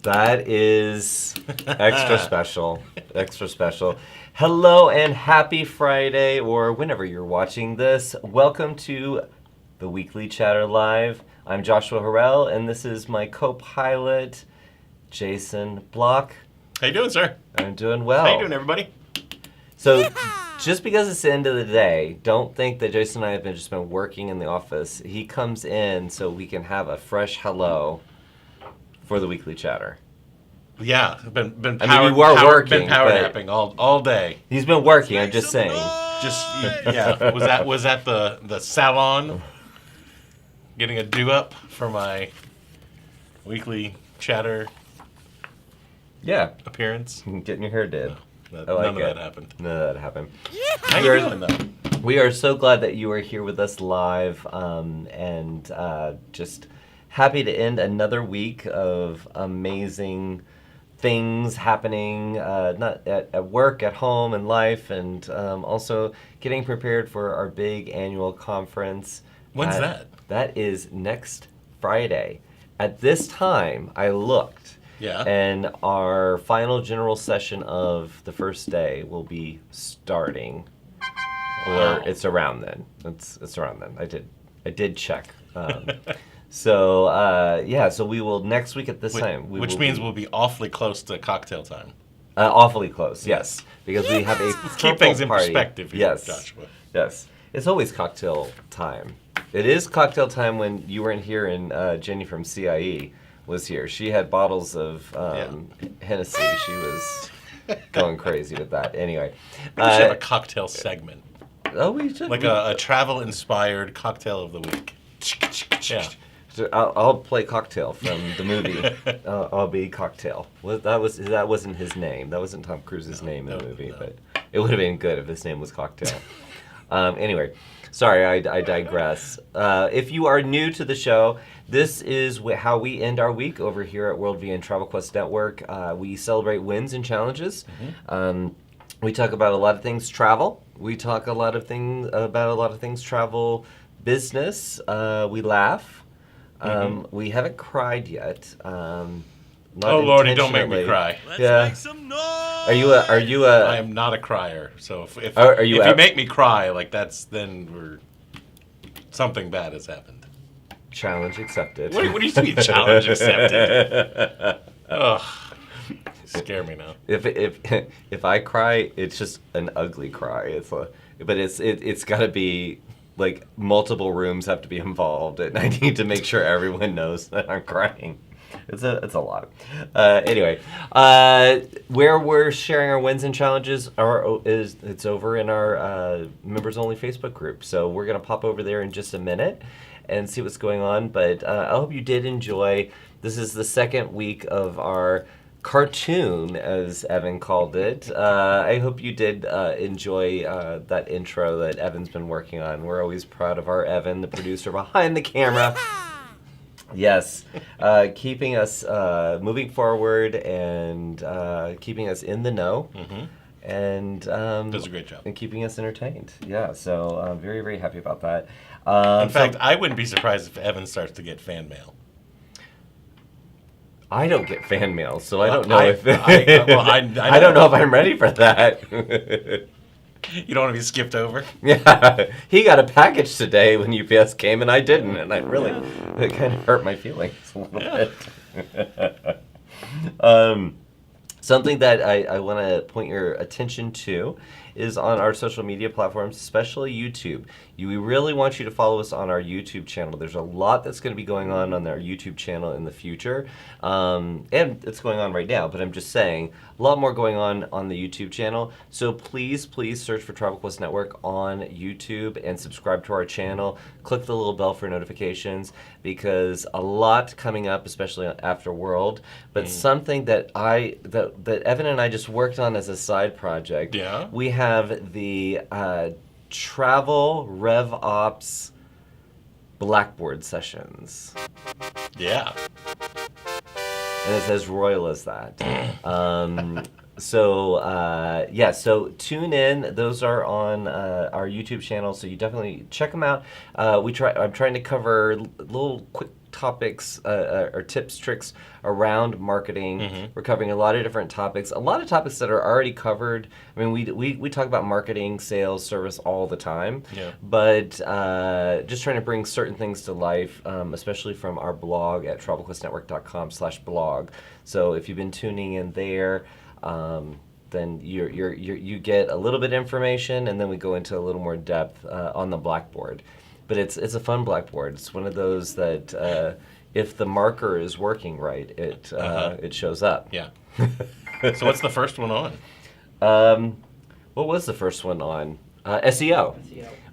That is extra special. Extra special. Hello and happy Friday, or whenever you're watching this. Welcome to the Weekly Chatter Live. I'm Joshua Harrell, and this is my co-pilot, Jason Block. How you doing, sir? I'm doing well. How you doing, everybody? So, just because it's the end of the day, don't think that Jason and I have just been working in the office. He comes in so we can have a fresh hello for the Weekly Chatter. Yeah, been power, I mean, you are working, been power but- napping all day. He's been working, I'm just saying. Just was that the salon getting a do up for my weekly chatter Yeah, appearance? getting your hair did. None I like of it. that happened. None of that happened. How you doing though? We are so glad that you are here with us live, and just happy to end another week of amazing things happening, not at work, at home, and life, and also getting prepared for our big annual conference. When's that? That is next Friday. At this time, I looked. Yeah. And our final general session of the first day will be starting, Wow. or it's around then. It's around then. I did check. So we will next week at this time. Which means we'll be awfully close to cocktail time. Awfully close. Yes, because we have a Let's keep things in party. perspective here, Yes, Joshua. yes. It's always cocktail time. It is cocktail time when you weren't here and Jenny from CIE was here. She had bottles of Hennessy. She was going crazy with that. Anyway. We should have a cocktail segment. We should. Like a travel-inspired cocktail of the week. Yeah. I'll play Cocktail from the movie. I'll be Cocktail. That wasn't his name. That wasn't Tom Cruise's name in the movie, but it would have been good if his name was Cocktail. Anyway, sorry, I digress. If you are new to the show, this is how we end our week over here at Worldview and Travel Quest Network. We celebrate wins and challenges. We talk about a lot of things travel. We talk about a lot of things travel business. We laugh. We haven't cried yet. Not Oh Lordy, don't make intentionally. me cry. Yeah. Make some noise. Are you I a? am not a crier, so if Are you if a- you make me cry, like then something bad has happened. Challenge accepted. What do you mean challenge accepted? Ugh, scare me now. If I cry, it's just an ugly cry. But it's got to be like multiple rooms have to be involved, and I need to make sure everyone knows that I'm crying. It's a lot. Anyway, where we're sharing our wins and challenges it's over in our members only Facebook group. So we're gonna pop over there in just a minute and see what's going on. But I hope you did enjoy. This is the second week of our cartoon, as Evan called it. I hope you did enjoy that intro that Evan's been working on. We're always proud of our Evan, the producer behind the camera. Yes, keeping us moving forward and keeping us in the know. And Does a great job. and keeping us entertained. Yeah, so I'm very, very happy about that. In fact, I wouldn't be surprised if Evan starts to get fan mail. I don't get fan mail, so I don't know I don't know if I'm ready for that. You don't want to be skipped over. Yeah, he got a package today when UPS came, and I didn't, and it kind of hurt my feelings a little bit. Something that I want to point your attention to is on our social media platforms, especially YouTube. We really want you to follow us on our YouTube channel. There's a lot that's going to be going on our YouTube channel in the future, and it's going on right now, but I'm just saying, a lot more going on the YouTube channel. So please search for Travel Quest Network on YouTube and subscribe to our channel. Click the little bell for notifications, because a lot coming up, especially after World, but something that that Evan and I just worked on as a side project. Yeah. We have the Travel RevOps Blackboard sessions. Yeah. And it's as royal as that. So tune in. Those are on our YouTube channel, so you definitely check them out. I'm trying to cover little quick topics or tips, tricks around marketing. We're covering a lot of different topics, a lot of topics that are already covered. I mean, we talk about marketing, sales, service all the time, but just trying to bring certain things to life, especially from our blog at travelquestnetwork.com/blog. So if you've been tuning in there, then you get a little bit of information, and then we go into a little more depth on the Blackboard. But it's a fun Blackboard. It's one of those that if the marker is working right, it shows up. Yeah. So what's the first one on? What was the first one on? SEO.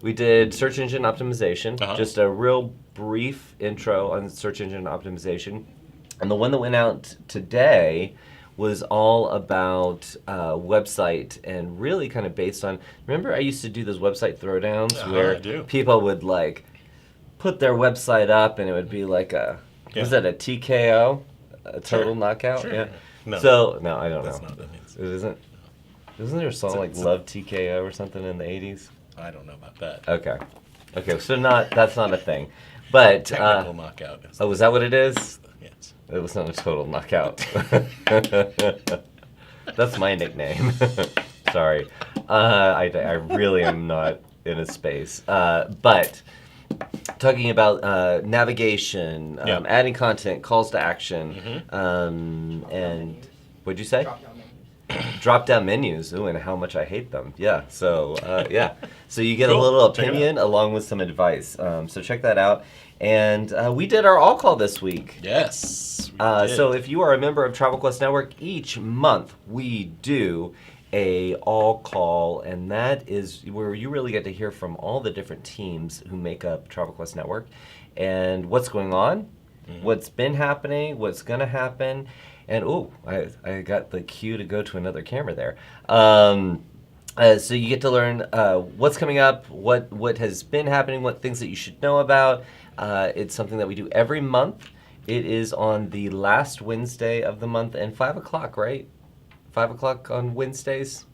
We did search engine optimization. Just a real brief intro on search engine optimization. And the one that went out today was all about website, and really kind of based on, remember I used to do those website throwdowns where people would like put their website up and it would be like was that a TKO? A total knockout? Sure. Yeah. No. So, no, I don't That's know. not what that means. It isn't? Isn't there a song like Love TKO or something in the 80s? I don't know about that. Okay, so that's not a thing. But Technical knockout. Oh, is that what it is? Yes. It was not a total knockout. That's my nickname. Sorry. I really am not in a space. But talking about navigation, adding content, calls to action, and what'd you say? Drop-down menus. Ooh, and how much I hate them. Yeah, so So you get a little opinion along with some advice. So check that out. And we did our all call this week. Yes. So if you are a member of Travel Quest Network, each month we do a all call, and that is where you really get to hear from all the different teams who make up Travel Quest Network and what's going on, what's been happening, what's going to happen. And I got the cue to go to another camera there. So you get to learn what's coming up, what has been happening, what things that you should know about. It's something that we do every month. It is on the last Wednesday of the month and 5 o'clock, right? 5 o'clock on Wednesdays?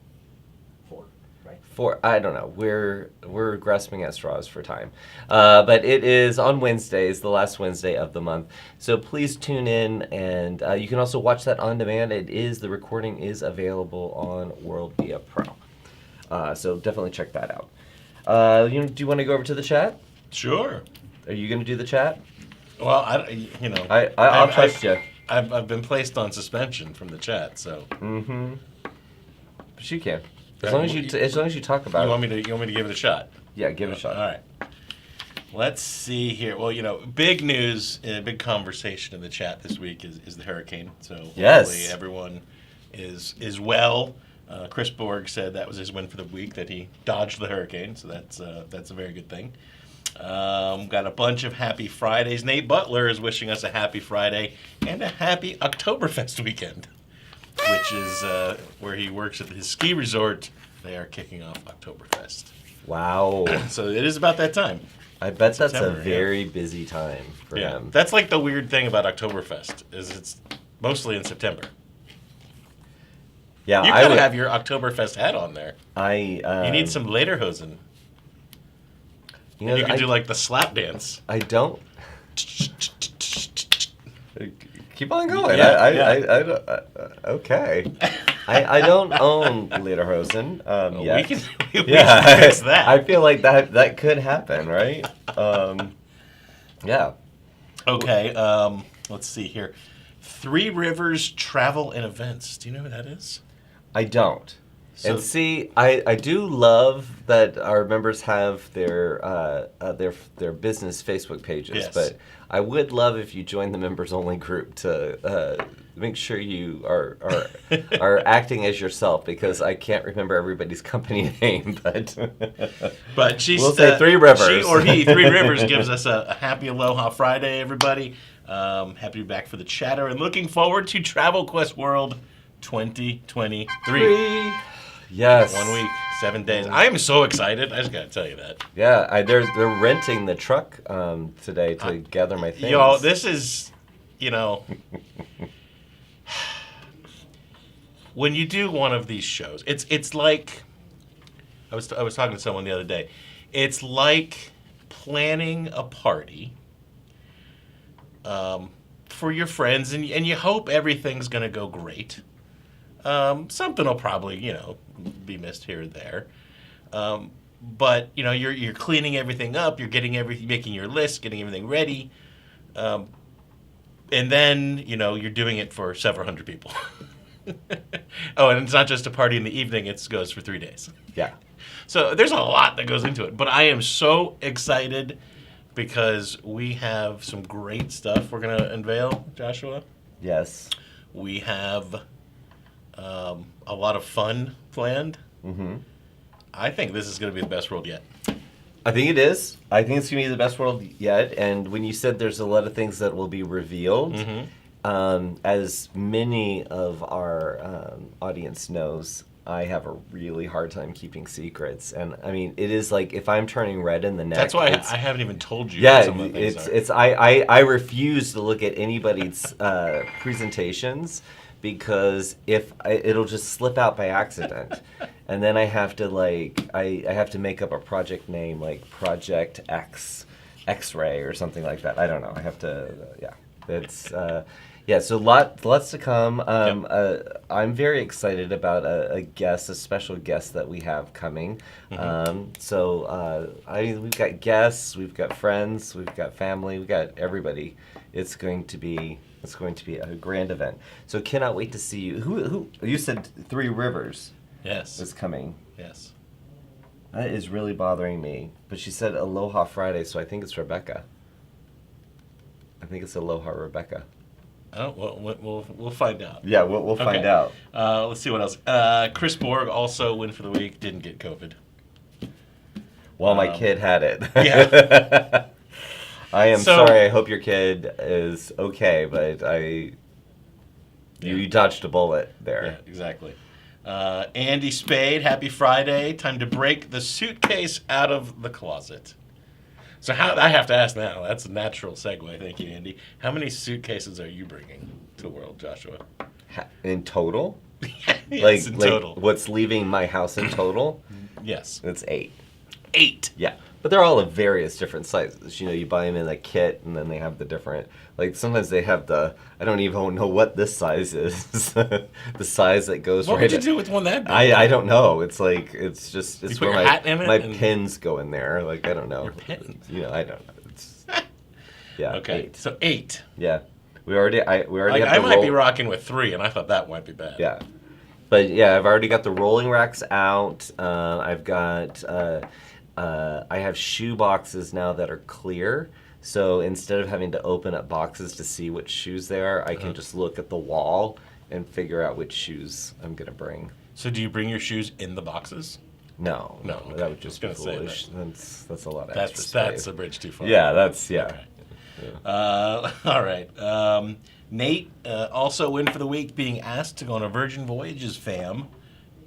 4, right? 4, I don't know. We're grasping at straws for time. But it is on Wednesdays, the last Wednesday of the month. So please tune in, and you can also watch that on demand. The recording is available on WorldVia Pro. So definitely check that out. Do you want to go over to the chat? Sure. Are you going to do the chat? Well, I'll trust you. I've been placed on suspension from the chat, so. Mm-hmm. But you can, as long as you talk about it. it. You want me to give it a shot? Yeah, give it a shot. All right. Let's see here. Well, big news, big conversation in the chat this week is the hurricane. So hopefully everyone is well. Chris Borg said that was his win for the week, that he dodged the hurricane. So that's a very good thing. Got a bunch of happy Fridays. Nate Butler is wishing us a happy Friday and a happy Oktoberfest weekend, which is where he works at his ski resort. They are kicking off Oktoberfest. Wow. So it is about that time. I bet that's a very busy time for him. That's like the weird thing about Oktoberfest, is it's mostly in September. Yeah, you gotta have your Oktoberfest hat on there. You need some lederhosen. You can do like the slap dance. I don't. Keep on going. Okay. I don't own lederhosen yet. We can fix that. I feel like that could happen, right? Yeah. Okay. Let's see here. Three Rivers Travel and Events. Do you know who that is? I don't. And see, I do love that our members have their business Facebook pages, but I would love if you joined the members only group to make sure you are acting as yourself, because I can't remember everybody's company name, but we'll say Three Rivers. She or he, Three Rivers, gives us a happy Aloha Friday, everybody. Happy to be back for the chatter and looking forward to Travel Quest World 2023. Yes. 1 week, 7 days. I am so excited. I just got to tell you that. Yeah, they're renting the truck today to gather my things. Y'all, this is, when you do one of these shows, it's like I was talking to someone the other day. It's like planning a party for your friends, and you hope everything's going to go great. Something will probably, be missed here or there. But you're cleaning everything up. You're making your list, getting everything ready, and then you're doing it for several hundred people. Oh, and it's not just a party in the evening. It goes for 3 days. Yeah. So there's a lot that goes into it. But I am so excited because we have some great stuff we're going to unveil, Joshua. Yes. We have a lot of fun planned. Mm-hmm. I think this is going to be the best world yet. I think it is. I think it's going to be the best world yet. And when you said there's a lot of things that will be revealed, as many of our audience knows, I have a really hard time keeping secrets. And I mean, it is like if I'm turning red in the neck. That's why I haven't even told you. Yeah, what some of the things are. I refuse to look at anybody's presentations because it'll just slip out by accident. And then I have to I have to make up a project name like Project X-Ray or something like that. I don't know. I have to It's so lots to come. I'm very excited about a special guest that we have coming. Mm-hmm. We've got guests, we've got friends, we've got family, we've got everybody. It's going to be a grand event. So cannot wait to see you. Who you said Three Rivers? Yes. Is coming. Yes. That is really bothering me. But she said Aloha Friday, so I think it's Rebecca. I think it's Aloha Rebecca. We'll find out. Yeah, we'll find out. Let's see what else. Chris Borg also win for the week. Didn't get COVID. Well, my kid had it. Yeah. I am sorry. I hope your kid is okay, but you dodged a bullet there. Yeah, exactly. Andy Spade, happy Friday. Time to break the suitcase out of the closet. So I have to ask now. That's a natural segue. Thank you, Andy. How many suitcases are you bringing to the world, Joshua? In total? Yes, in total. What's leaving my house in total? Yes. It's 8. 8? Yeah. But they're all of various different sizes. You buy them in a kit, and then they have the different... sometimes they have I don't even know what this size is. The size that goes What would you do with one that big? I don't know. It's just... It's you put where your hat in it? My pins go in there. I don't know. Your pins? I don't know. It's... Yeah, okay, 8. So 8. Yeah. We already have the I might be rocking with 3, and I thought that might be bad. Yeah. But, yeah, I've already got the rolling racks out. I've got... I have shoe boxes now that are clear. So instead of having to open up boxes to see which shoes they are, I can just look at the wall and figure out which shoes I'm going to bring. So do you bring your shoes in the boxes? No. Okay. That would just be foolish. That's a lot of extra space. That's a bridge too far. Yeah, that's... Yeah. Okay. Yeah. All right. Nate also win for the week, being asked to go on a Virgin Voyages fam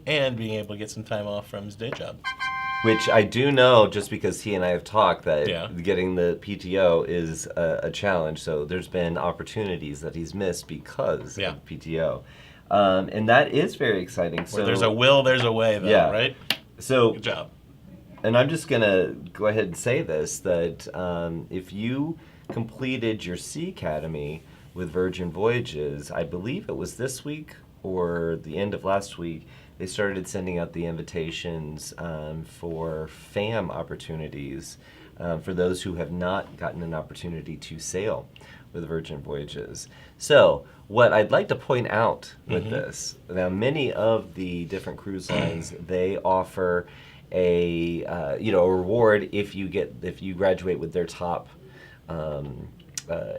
and being able to get some time off from his day job. Which I do know, just because he and I have talked, that Yeah. getting the PTO is a challenge. So there's been opportunities that he's missed because of PTO. And that is very exciting. Where there's a will, there's a way, though, right? So, good job. And I'm just going to go ahead and say this, that if you completed your Sea Academy with Virgin Voyages, I believe it was this week or the end of last week, they started sending out the invitations for FAM opportunities for those who have not gotten an opportunity to sail with Virgin Voyages. So what I'd like to point out with this, now many of the different cruise lines, they offer a reward if you graduate with their top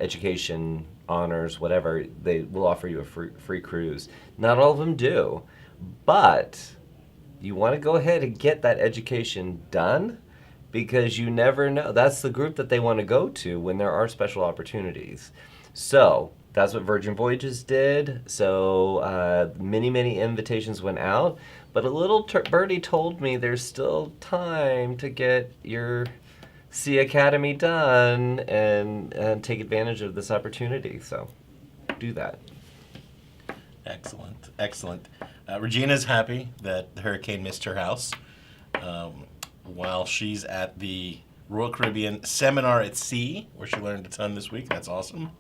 education, honors, whatever. They will offer you a free cruise. Not all of them do. But you want to go ahead and get that education done because you never know. That's the group that they want to go to when there are special opportunities. So that's what Virgin Voyages did. So many invitations went out. But a little birdie told me there's still time to get your Sea Academy done and take advantage of this opportunity. So do that. Excellent, excellent. Regina's happy that the hurricane missed her house while she's at the Royal Caribbean Seminar at Sea, where she learned a ton this week. That's awesome.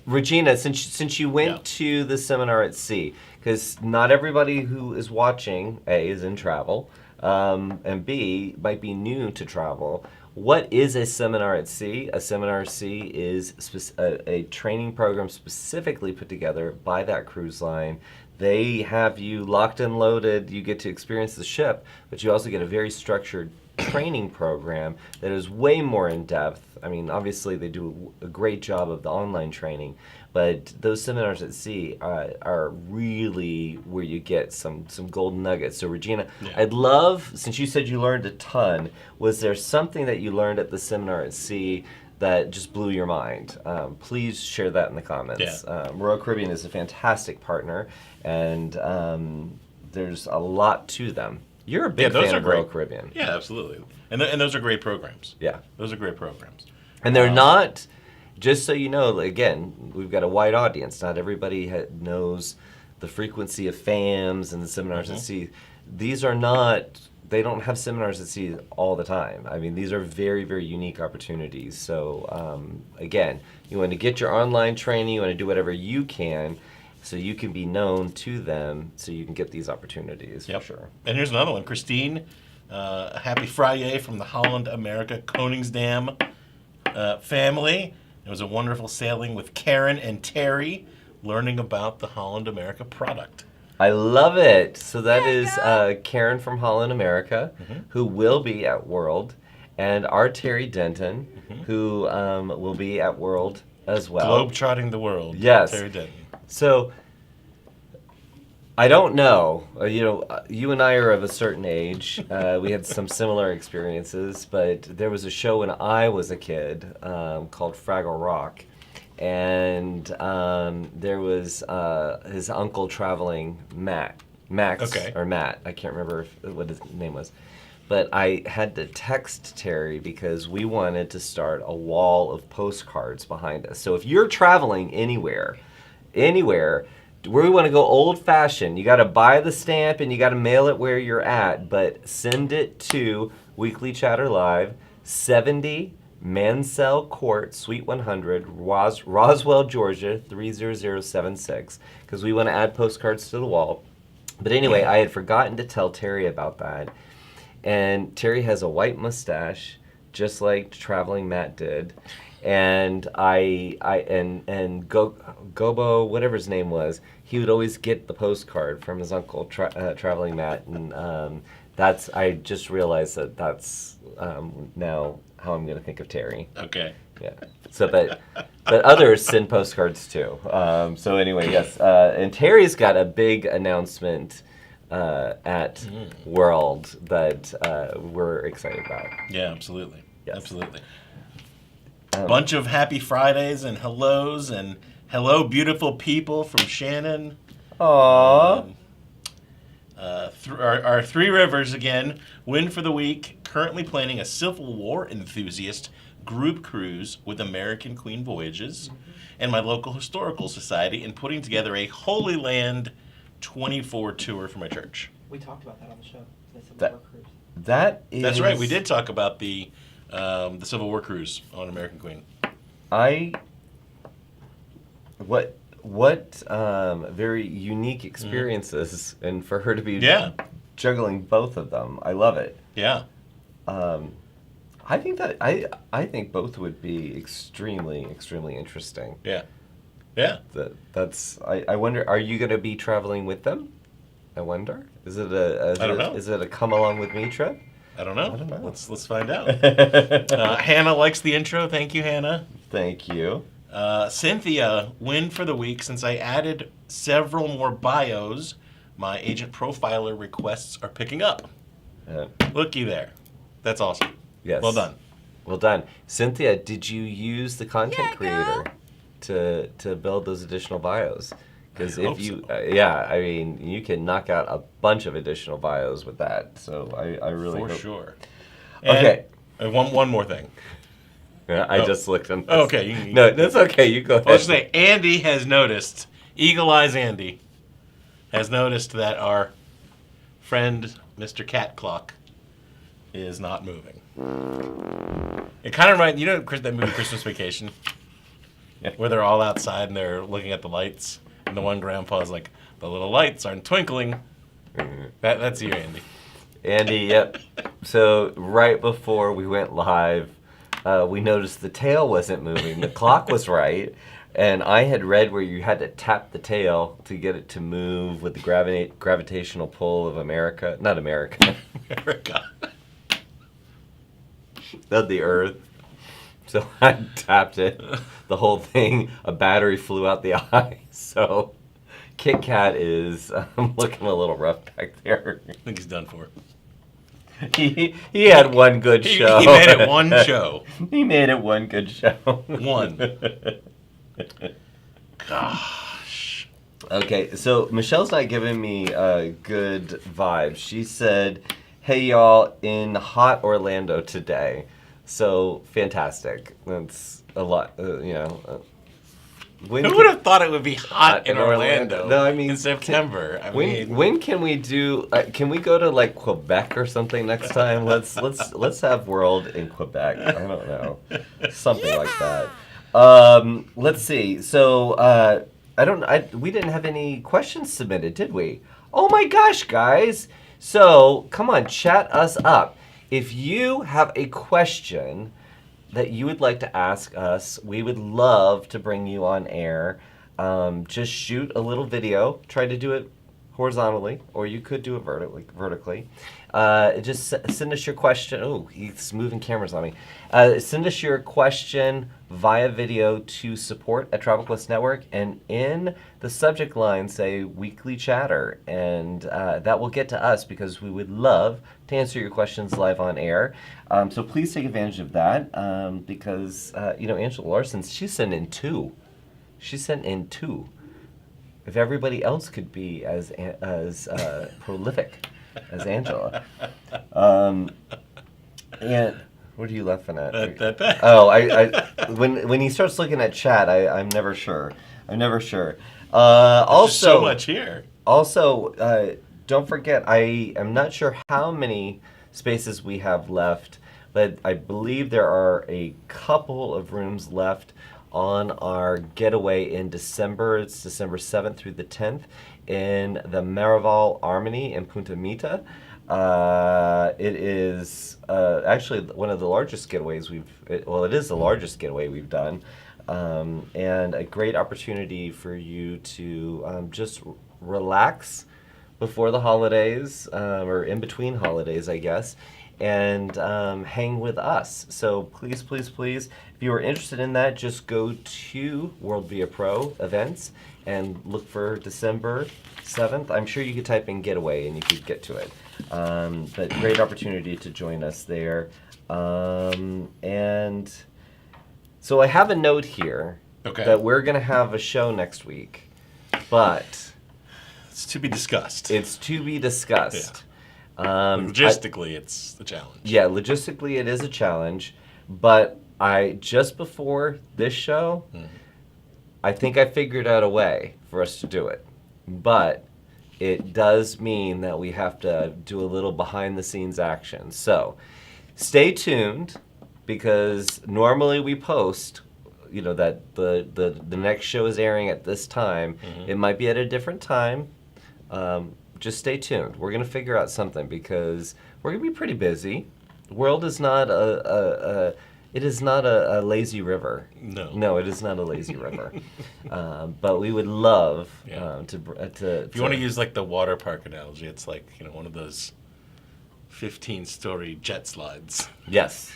Regina, since you went to the Seminar at Sea, because not everybody who is watching, A, is in travel, and B, might be new to travel. What is a Seminar at Sea? A Seminar at Sea is a training program specifically put together by that cruise line. They have you locked and loaded. You get to experience the ship, but you also get a very structured training program that is way more in depth. I mean, obviously they do a great job of the online training, but those seminars at sea are really where you get some golden nuggets. So Regina, I'd love, since you said you learned a ton, was there something that you learned at the seminar at sea that just blew your mind? Please share that in the comments. Royal Caribbean is a fantastic partner, and there's a lot to them. You're a big fan of Royal Caribbean. Yeah, absolutely. And those are great programs. Yeah. Those are great programs. And they're not, just so you know, again, we've got a wide audience. Not everybody knows the frequency of FAMs and the seminars at sea. These are not, they don't have seminars at sea all the time. I mean, these are very, very unique opportunities. So, again, you want to get your online training, you want to do whatever you can, so you can be known to them, so you can get these opportunities, for sure. And here's another one. Christine, happy Friday from the Holland America Koningsdam family. It was a wonderful sailing with Karen and Terry, learning about the Holland America product. I love it. So that is Karen from Holland America, who will be at World, and our Terry Denton, who will be at World as well. Globetrotting the world. Yes. Terry Denton. So, I don't know. You and I are of a certain age. We had some similar experiences, but there was a show when I was a kid called Fraggle Rock, and there was his uncle traveling, Max, or Matt. I can't remember what his name was. But I had to text Terry because we wanted to start a wall of postcards behind us. So if you're traveling anywhere, where we want to go old-fashioned, you got to buy the stamp and you got to mail it where you're at, but send it to Weekly Chatter Live, 70 Mansell Court, Suite 100, Roswell, Georgia, 30076, because we want to add postcards to the wall. But anyway, I had forgotten to tell Terry about that, and Terry has a white mustache, just like Traveling Matt did. And Gobo, whatever his name was, he would always get the postcard from his uncle, Traveling Matt, and I just realized that's now how I'm going to think of Terry. Okay. Yeah. So, but others send postcards too. So anyway, yes, and Terry's got a big announcement at World that we're excited about. Yeah, absolutely. Yes. Absolutely. Bunch of happy Fridays and hellos and hello beautiful people from Shannon. Aww. Our Three Rivers again, win for the week. Currently planning a Civil War enthusiast group cruise with American Queen Voyages and my local historical society, and putting together a Holy Land 24 tour for my church. We talked about that on the show. The Civil War cruise. That's right. We did talk about the Civil War cruise on American Queen. What very unique experiences, and for her to be juggling both of them, I love it. Yeah. I think both would be extremely interesting. Yeah. Yeah. I wonder, are you going to be traveling with them? I wonder. Is it I don't know. Is it a come along with me trip? I don't know. Let's find out. Hannah likes the intro. Thank you, Hannah. Thank you. Cynthia, win for the week. Since I added several more bios, my agent profiler requests are picking up. Looky there. That's awesome. Yes. Well done. Well done. Cynthia, did you use the content creator to build those additional bios? Because if you, I mean, you can knock out a bunch of additional bios with that. So I really for hope. sure. Okay. And one more thing. Yeah, I just looked on this. Okay. No, that's okay. You go ahead. I was going to say, Andy has noticed. Eagle Eyes Andy. has noticed that our friend Mr. Cat Clock is not moving. It kind of reminds that movie Christmas Vacation, where they're all outside and they're looking at the lights, and the one grandpa's like, "The little lights aren't twinkling." That's you, Andy. Andy, yep. So right before we went live, we noticed the tail wasn't moving. The clock was right, and I had read where you had to tap the tail to get it to move with the gravitational pull of America. Not America. America. Not the Earth. So I tapped it. The whole thing, a battery flew out the eye. So Kit Kat is looking a little rough back there. I think he's done for. He had one good show. He made it one show. He made it one good show. One. Gosh. Okay, so Michelle's not giving me good vibes. She said, "Hey y'all, in hot Orlando today." So fantastic. That's a lot, Who would have thought it would be hot in Orlando? No, I mean in September. When can we do? Can we go to like Quebec or something next time? Let's have World in Quebec. I don't know, something like that. Let's see. So we didn't have any questions submitted, did we? Oh my gosh, guys! So come on, chat us up. If you have a question that you would like to ask us, we would love to bring you on air. Just shoot a little video. Try to do it horizontally, or you could do it vertically. Just send us your question. Oh, he's moving cameras on me. Send us your question via video to support@Tropical Network, and in the subject line say "Weekly Chatter," and that will get to us because we would love to answer your questions live on air. So please take advantage of that because Angela Larson, she sent in two. She sent in two. If everybody else could be as prolific as Angela. And what are you laughing at? Oh, when he starts looking at chat, I'm never sure. Also, so much here. Also, don't forget, I am not sure how many spaces we have left, but I believe there are a couple of rooms left on our getaway in December. It's December 7th through the 10th in the Miraval Armony in Punta Mita. It is actually one of the largest getaways it is the largest getaway we've done, and a great opportunity for you to just relax before the holidays, or in between holidays, I guess, and hang with us. So please, please, please, if you are interested in that, just go to World Via Pro events and look for December 7th. I'm sure you could type in getaway and you could get to it. But great opportunity to join us there. And so I have a note here that we're going to have a show next week, but it's to be discussed. It's to be discussed. Yeah. Logistically, it's a challenge. Yeah, logistically it is a challenge, but just before this show, I think I figured out a way for us to do it. But it does mean that we have to do a little behind-the-scenes action. So stay tuned, because normally we post, that the next show is airing at this time. It might be at a different time. Just stay tuned. We're going to figure out something because we're going to be pretty busy. The world is not it is not a lazy river. No, it is not a lazy river. But we would love to. If you want to use like the water park analogy, it's like one of those 15-story jet slides. Yes,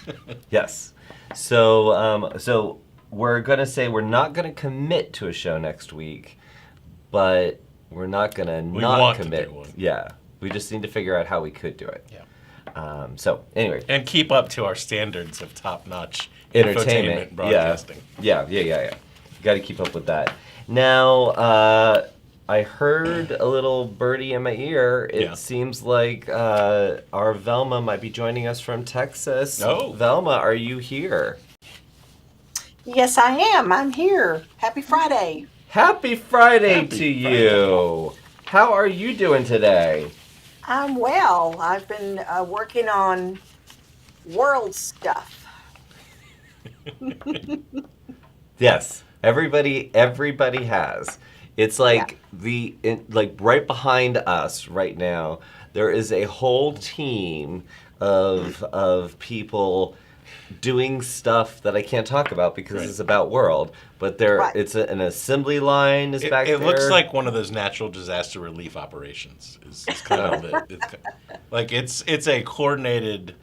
yes. So we're gonna say we're not gonna commit to a show next week, but we're not gonna not commit. To do one. Yeah, we just need to figure out how we could do it. Yeah. So anyway, and keep up to our standards of top-notch entertainment broadcasting. Yeah. Got to keep up with that. Now, I heard a little birdie in my ear. It seems like our Velma might be joining us from Texas. Oh, Velma, are you here? Yes, I am. I'm here. Happy Friday. Happy Friday to you. How are you doing today? I'm well. I've been working on world stuff. Yes, everybody has. It's like like right behind us right now. There is a whole team of people doing stuff that I can't talk about because it's about world. But it's an assembly line is back there. It looks like one of those natural disaster relief operations. Is kind of it's a coordinated.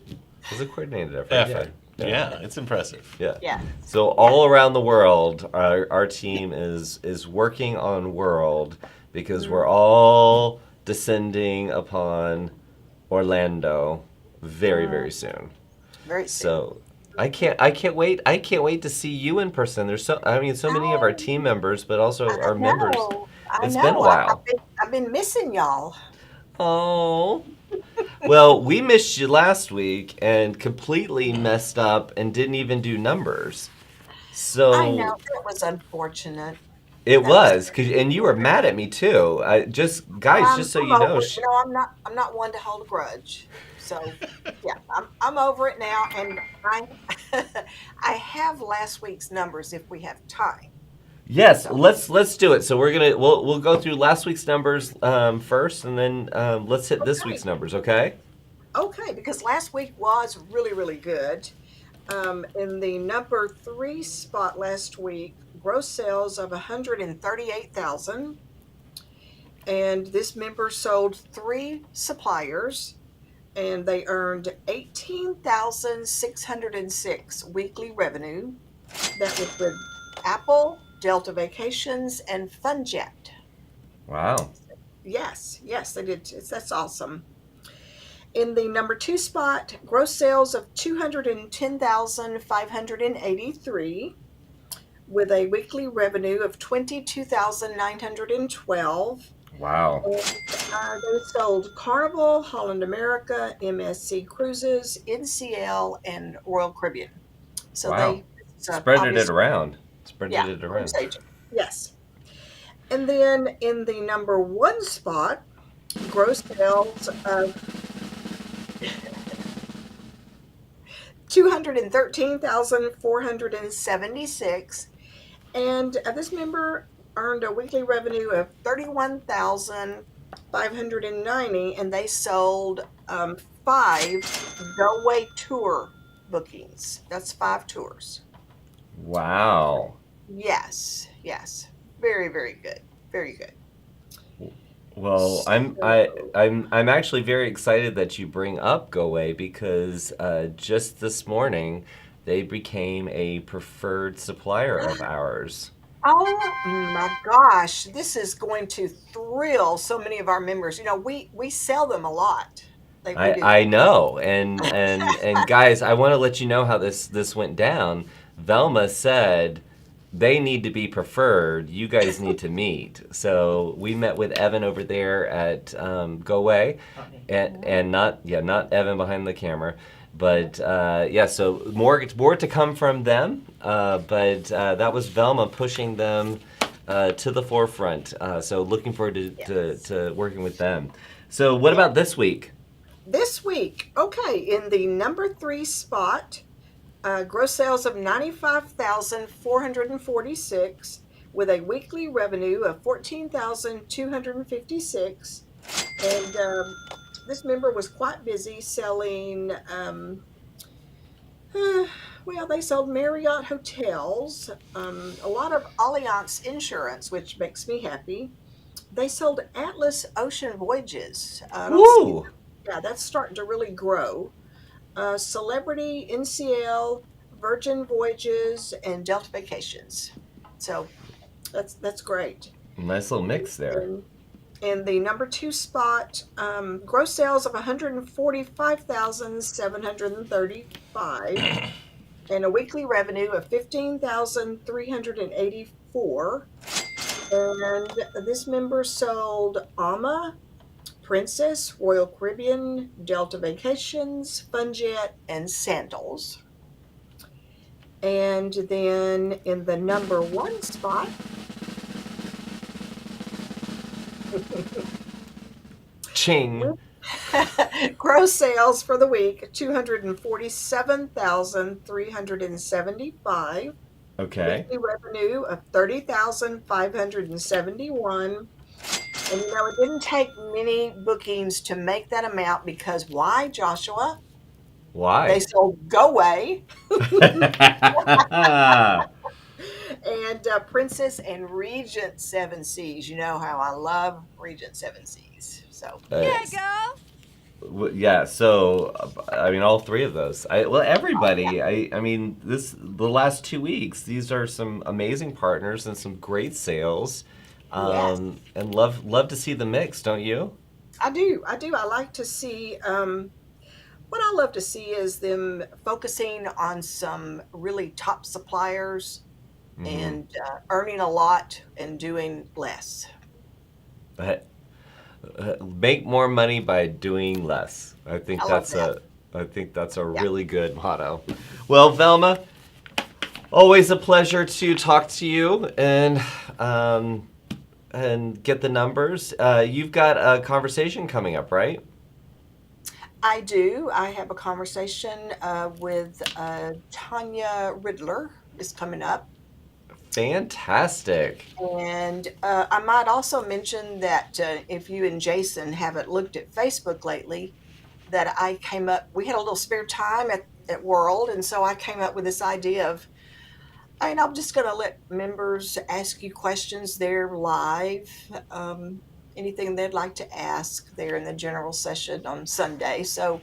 It's a coordinated effort. Yeah, it's impressive. Yeah. So all around the world, our team is working on world because we're all descending upon Orlando very soon. Very soon. So I can't wait. I can't wait to see you in person. There's so many of our team members, but also our members. It's been a while. I've been missing y'all. Oh. Well, we missed you last week and completely messed up and didn't even do numbers. So I know that was unfortunate. It was, and you were mad at me too. Just so you know. I'm not one to hold a grudge. So yeah, I'm over it now, and I have last week's numbers if we have time. Yes, let's do it. So we'll go through last week's numbers first, and then let's hit this week's numbers. Okay. Okay, because last week was really good. In the number 3 spot last week, gross sales of 138,000, and this member sold 3 suppliers, and they earned 18,606 weekly revenue. That was with Apple, Delta Vacations, and FunJet. Wow. Yes, they did. That's awesome. In the number 2 spot, gross sales of 210,583 with a weekly revenue of 22,912. Wow. And, they sold Carnival, Holland America, MSC Cruises, NCL, and Royal Caribbean. So they spread it around. Yes. And then in the number 1 spot, gross sales of 213,476, and this member earned a weekly revenue of 31,590, and they sold 5 Go Away tour bookings. That's 5 tours. Wow. Yes. Very good. Very good. Well, I'm actually very excited that you bring up Go Away because just this morning they became a preferred supplier of ours. Oh my gosh, this is going to thrill so many of our members. You know, we sell them a lot. I know, and guys, I want to let you know how this went down. Velma said they need to be preferred. You guys need to meet. So we met with Evan over there at Go Away, and not Evan behind the camera, but so more to come from them. But that was Velma pushing them to the forefront. So looking forward to working with them. So what about this week? This week, okay, in the number 3 spot. Gross sales of 95,446 with a weekly revenue of 14,256. And this member was quite busy selling, they sold Marriott hotels, a lot of Allianz insurance, which makes me happy. They sold Atlas Ocean Voyages. Woo! Yeah, that's starting to really grow. Celebrity, NCL, Virgin Voyages, and Delta Vacations. So that's great. Nice little mix there. In the number 2 spot, gross sales of 145,735 and a weekly revenue of 15,384. And this member sold AMA, Princess, Royal Caribbean, Delta Vacations, FunJet, and Sandals. And then in the number 1 spot, Ching. Gross sales for the week, 247,375. Okay. Weekly revenue of 30,571. And it didn't take many bookings to make that amount because why, Joshua? Why? They sold Go Away and Princess and Regent Seven Seas. You know how I love Regent Seven Seas. So yeah. So I mean, all three of those. Everybody. I mean, the last 2 weeks. These are some amazing partners and some great sales. Yes. And love to see the mix, don't you? I do. I like to see. What I love to see is them focusing on some really top suppliers and earning a lot and doing less. Make more money by doing less. I think that's a Yeah. really good motto. Well, Velma, always a pleasure to talk to you and get the numbers. You've got a conversation coming up, right? I do. I have a conversation with Tanya Riddler is coming up. Fantastic. And I might also mention that if you and Jason haven't looked at Facebook lately, that we had a little spare time at World, and so I came up with this idea of, I'm just going to let members ask you questions there live, anything they'd like to ask there in the general session on Sunday. So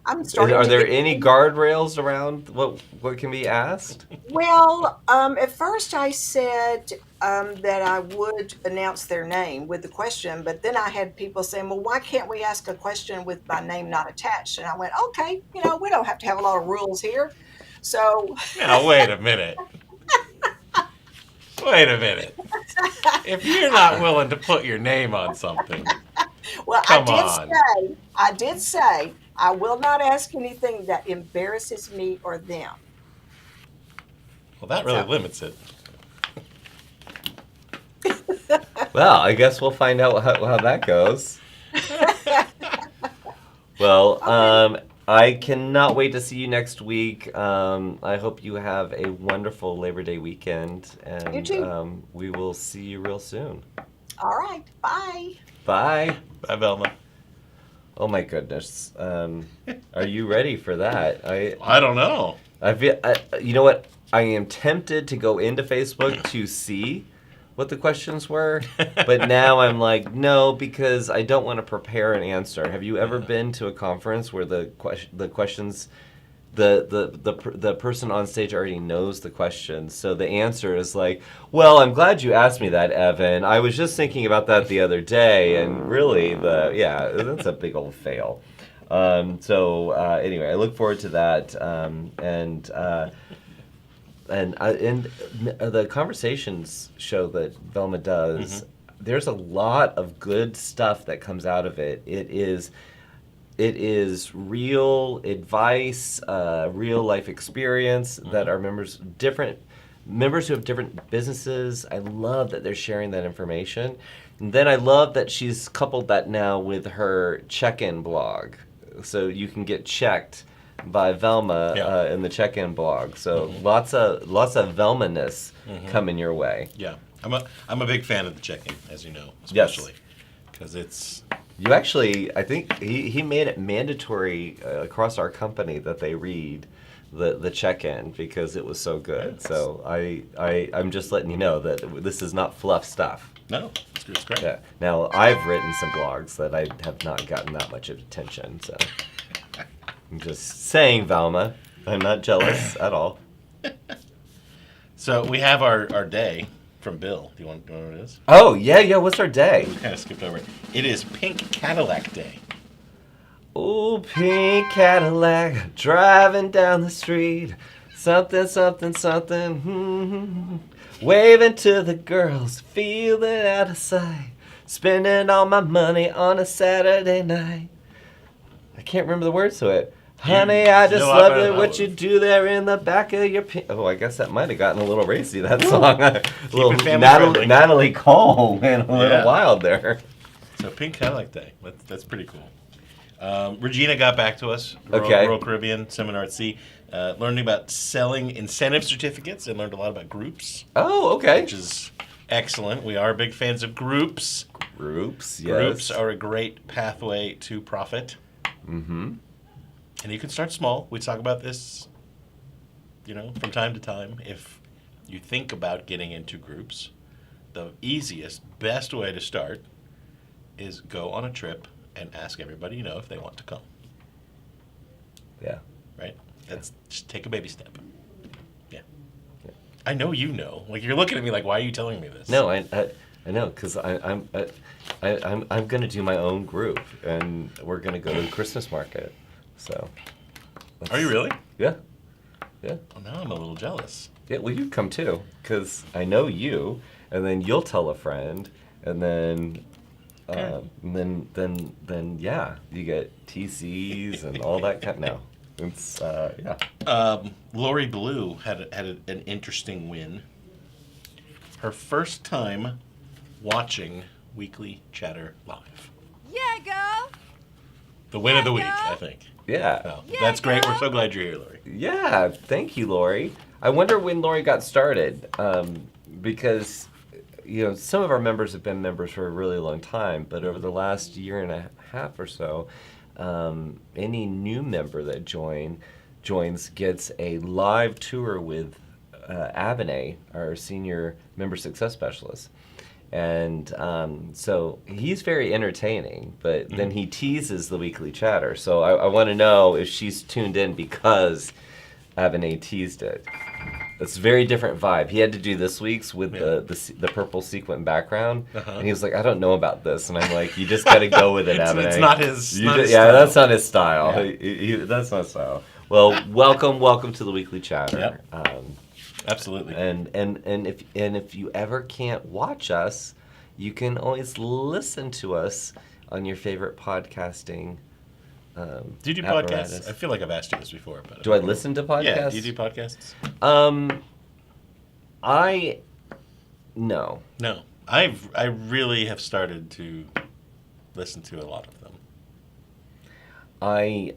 I'm starting. Are there any guardrails around what can be asked? Well, at first I said that I would announce their name with the question, but then I had people saying, well, why can't we ask a question with my name not attached? And I went, okay, we don't have to have a lot of rules here. So now, wait a minute. Wait a minute. If you're not willing to put your name on something, well, come I did say I will not ask anything that embarrasses me or them. Well, that really limits it. Well, I guess we'll find out how that goes. Well, I cannot wait to see you next week. I hope you have a wonderful Labor Day weekend, and You too. We will see you real soon. All right. Bye. Bye. Bye, Velma. Oh my goodness. Are you ready for that? I don't know. You know what? I am tempted to go into Facebook to see what the questions were, but now I'm like, no, because I don't want to prepare an answer. Have you ever been to a conference where the questions, the person on stage already knows the questions, so the answer is like, well, I'm glad you asked me that, Evan. I was just thinking about that the other day, and really, that's a big old fail. Anyway, I look forward to that, and the conversations show that Velma does, there's a lot of good stuff that comes out of it. It is real advice, real life experience that our members who have different businesses. I love that they're sharing that information. And then I love that she's coupled that now with her check-in blog. So you can get checked by Velma in the check-in blog. So lots of Velma-ness coming your way. Yeah, I'm a big fan of the check-in, as you know, especially because it's. You actually, I think he made it mandatory across our company that they read the check-in because it was so good. Yes. So I'm just letting you know that this is not fluff stuff. No, it's great. Yeah. Now I've written some blogs that I have not gotten that much attention. So. I'm just saying, Velma. I'm not jealous at all. So we have our day from Bill. Do you want to know what it is? Oh, yeah. What's our day? We kind of skipped over it. It is Pink Cadillac Day. Ooh, pink Cadillac, driving down the street. Something, something, something. Waving to the girls, feeling out of sight. Spending all my money on a Saturday night. I can't remember the words to it. Honey, I just love it what you do there in the back of your Oh, I guess that might have gotten a little racy, that song. A little Natalie Cole went a little wild there. So Pink Cadillac Day. That's pretty cool. Regina got back to us. Okay. Royal Caribbean Seminar at Sea. Learning about selling incentive certificates and learned a lot about groups. Oh, okay. Which is excellent. We are big fans of groups. Groups, yes. Groups are a great pathway to profit. Mm-hmm. And you can start small. We talk about this, from time to time. If you think about getting into groups, the easiest, best way to start is go on a trip and ask everybody you know if they want to come. Yeah. Right? That's just take a baby step. Yeah. I know you know. Like, you're looking at me like, why are you telling me this? No, I know, because I'm gonna do my own group, and we're gonna go to the Christmas market. So. Are you really? Yeah. Yeah. Well, now I'm a little jealous. Yeah. Well, you come too, because I know you, and then you'll tell a friend, and then. Then yeah, you get TCs and all that kind. No, it's yeah. Lori Blue had an interesting win. Her first time watching Weekly Chatter live. Yeah, girl. The win of the week, I think. Yeah. Oh, that's great. We're so glad you're here, Lori. Yeah. Thank you, Lori. I wonder when Lori got started, because. Some of our members have been members for a really long time, but over the last year and a half or so, any new member that joins gets a live tour with Avenay, our senior member success specialist. And so he's very entertaining, but then he teases the Weekly Chatter. So I want to know if she's tuned in because Avenay teased it. It's a very different vibe. He had to do this week's with the purple sequin background, and he was like, "I don't know about this," and I'm like, "You just got to go with it, Avenay." It's not his. Style. That's not his style. Yeah. That's not his style. Well, welcome to the Weekly Chatter. Yep. Absolutely. And if you ever can't watch us, you can always listen to us on your favorite podcasting. Do you do podcasts? I feel like I've asked you this before, but do I listen to podcasts? Yeah, do you do podcasts? No. No, I really have started to listen to a lot of them. I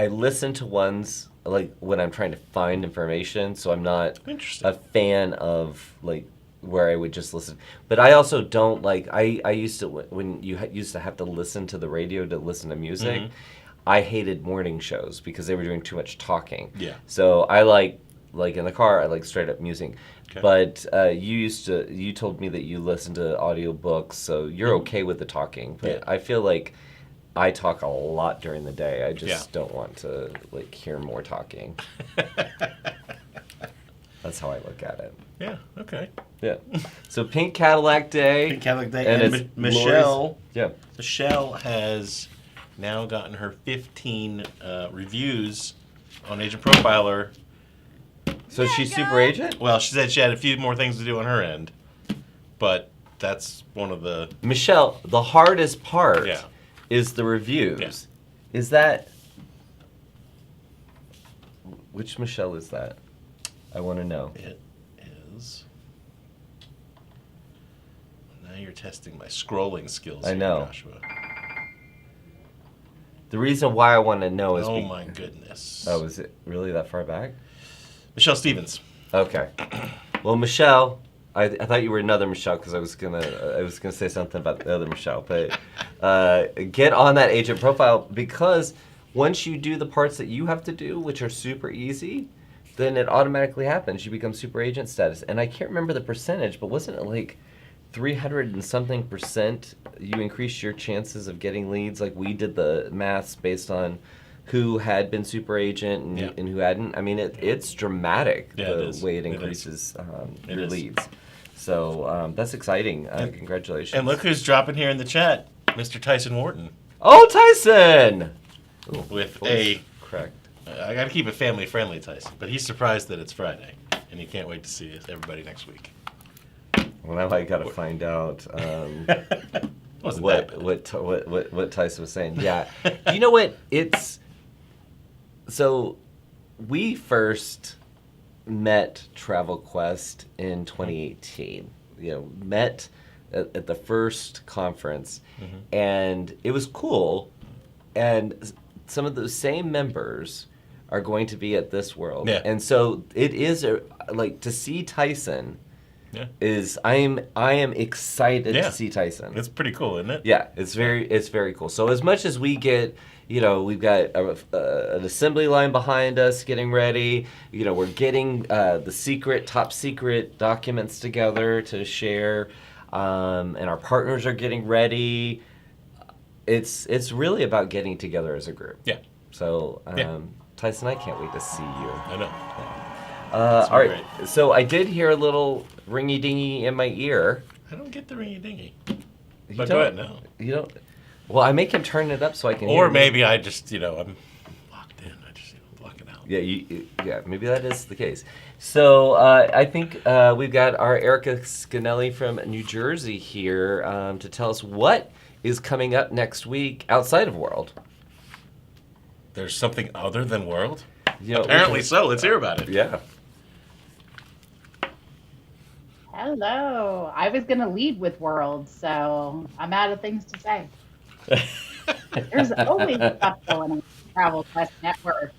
listen to ones like when I'm trying to find information, so I'm not a fan of like where I would just listen. But I also don't like, I used to, when you used to have to listen to the radio to listen to music, I hated morning shows because they were doing too much talking. Yeah. So I like in the car, I like straight up music. Okay. But you told me that you listen to audiobooks, so you're okay with the talking. But I feel like I talk a lot during the day. I just don't want to like hear more talking. That's how I look at it. Yeah, okay. Yeah. So Pink Cadillac Day. Pink Cadillac Day. And Michelle. Yeah. Michelle has now gotten her 15 reviews on Agent Profiler. So she's super agent? Well, she said she had a few more things to do on her end. But that's one of the... Michelle, the hardest part is the reviews. Yeah. Is that... Which Michelle is that? I want to know. It is... Now you're testing my scrolling skills. I know. Here, Joshua. The reason why I want to know is... Oh my goodness. Oh, is it really that far back? Michelle Stevens. Okay. Well, Michelle, I thought you were another Michelle because I was gonna say something about the other Michelle, but get on that agent profile, because once you do the parts that you have to do, which are super easy, then it automatically happens. You become super agent status, and I can't remember the percentage, but wasn't it like 300 and something % you increase your chances of getting leads? Like, we did the maths based on who had been super agent and who hadn't. I mean, it's dramatic the way it increases your leads. So that's exciting. Congratulations. And look who's dropping here in the chat, Mr. Tyson Wharton. Oh, Tyson! Ooh, with correct. I got to keep it family friendly, Tyson. But he's surprised that it's Friday, and he can't wait to see everybody next week. Well, now I got to find out what Tyson was saying. Yeah, you know what? So we first met Travel Quest in 2018. Met at the first conference, and it was cool. And some of those same members are going to be at this World, and so it is like to see Tyson. Is I am excited to see Tyson. It's pretty cool, isn't it? Yeah, it's very cool. So as much as we get, we've got an assembly line behind us getting ready. We're getting the top secret documents together to share, and our partners are getting ready. It's really about getting together as a group. Yeah. So Tyson, I can't wait to see you. I know. All right. Great. So I did hear a little ringy dingy in my ear. I don't get the ringy dingy. But go ahead now. You don't. Well, I make him turn it up so I can. Or maybe I just, I'm locked in. I just block it out. Yeah, maybe that is the case. So I think we've got our Erica Scanelli from New Jersey here to tell us what is coming up next week outside of World. There's something other than World? Apparently so. Let's hear about it. Yeah. Hello. I was going to lead with World, so I'm out of things to say. There's always stuff going on Travel Quest Network.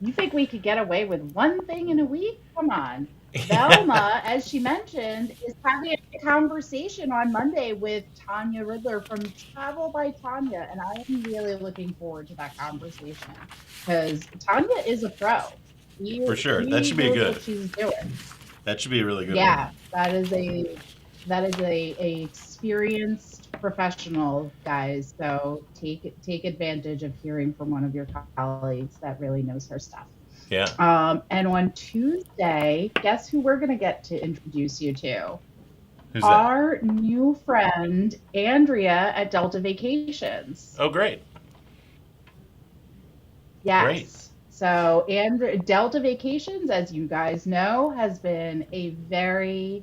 You think we could get away with one thing in a week? Come on. Velma, as she mentioned, is having a conversation on Monday with Tanya Riddler from Travel by Tanya, and I am really looking forward to that conversation because Tanya is a pro. For sure, that should be good. What she's doing. That should be a really good. Yeah, one. that is a experienced professional, guys. So take advantage of hearing from one of your colleagues that really knows her stuff. Yeah. And on Tuesday, guess who we're going to get to introduce you to? Who's Our new friend, Andrea at Delta Vacations. Oh, great. Yes. Great. So Delta Vacations, as you guys know, has been a very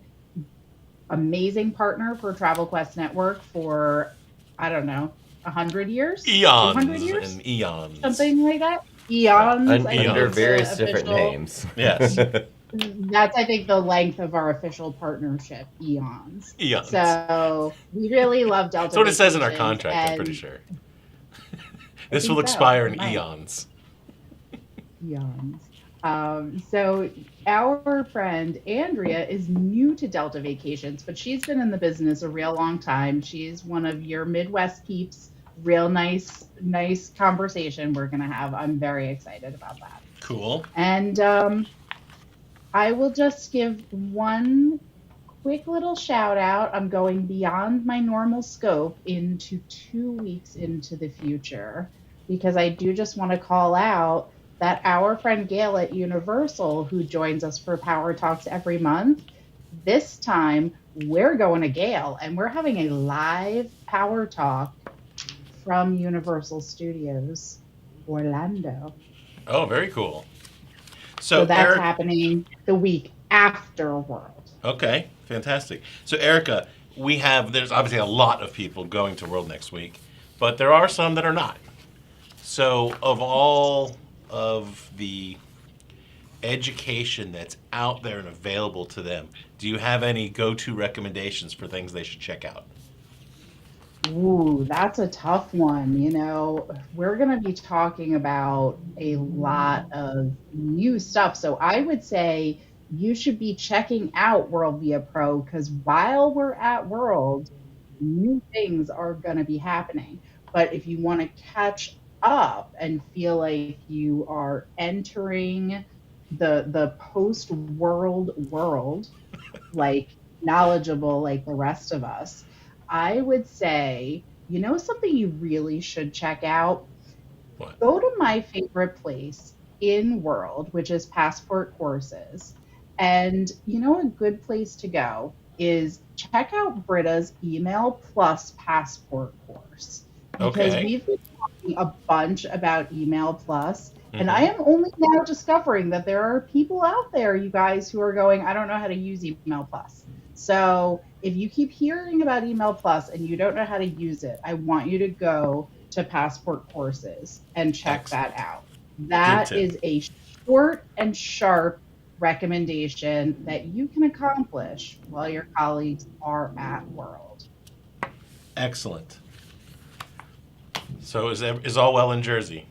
amazing partner for Travel Quest Network for, 100 years? Eons. 200 years? And eons. Something like that? Eons. Under various different names. Yes. That's, I think, the length of our official partnership, eons. Eons. So we really love Delta. That's what it says in our contract, I'm pretty sure. This will expire in eons. Eons. So our friend Andrea is new to Delta Vacations, but she's been in the business a real long time. She's one of your Midwest peeps. Real nice conversation we're going to have. I'm very excited about that. Cool. And I will just give one quick little shout out. I'm going beyond my normal scope into 2 weeks into the future because I do just want to call out that our friend Gail at Universal, who joins us for Power Talks every month, this time we're going to Gail and we're having a live Power Talk from Universal Studios, Orlando. Oh, very cool. So that's happening the week after World. Okay, fantastic. So Erica, there's obviously a lot of people going to World next week, but there are some that are not. So of all of the education that's out there and available to them, do you have any go-to recommendations for things they should check out? Ooh, that's a tough one. We're going to be talking about a lot of new stuff. So I would say you should be checking out World Via Pro because while we're at World, new things are going to be happening. But if you want to catch up and feel like you are entering the post-world world, like knowledgeable like the rest of us, I would say, something you really should check out? What? Go to my favorite place in World, which is Passport Courses. And a good place to go is check out Britta's Email Plus Passport course. Because we've been talking a bunch about Email Plus, and I am only now discovering that there are people out there, you guys, who are going, I don't know how to use Email Plus. So if you keep hearing about Email Plus and you don't know how to use it, I want you to go to Passport Courses and check that out. That is a short and sharp recommendation that you can accomplish while your colleagues are at World. Excellent. So is all well in Jersey?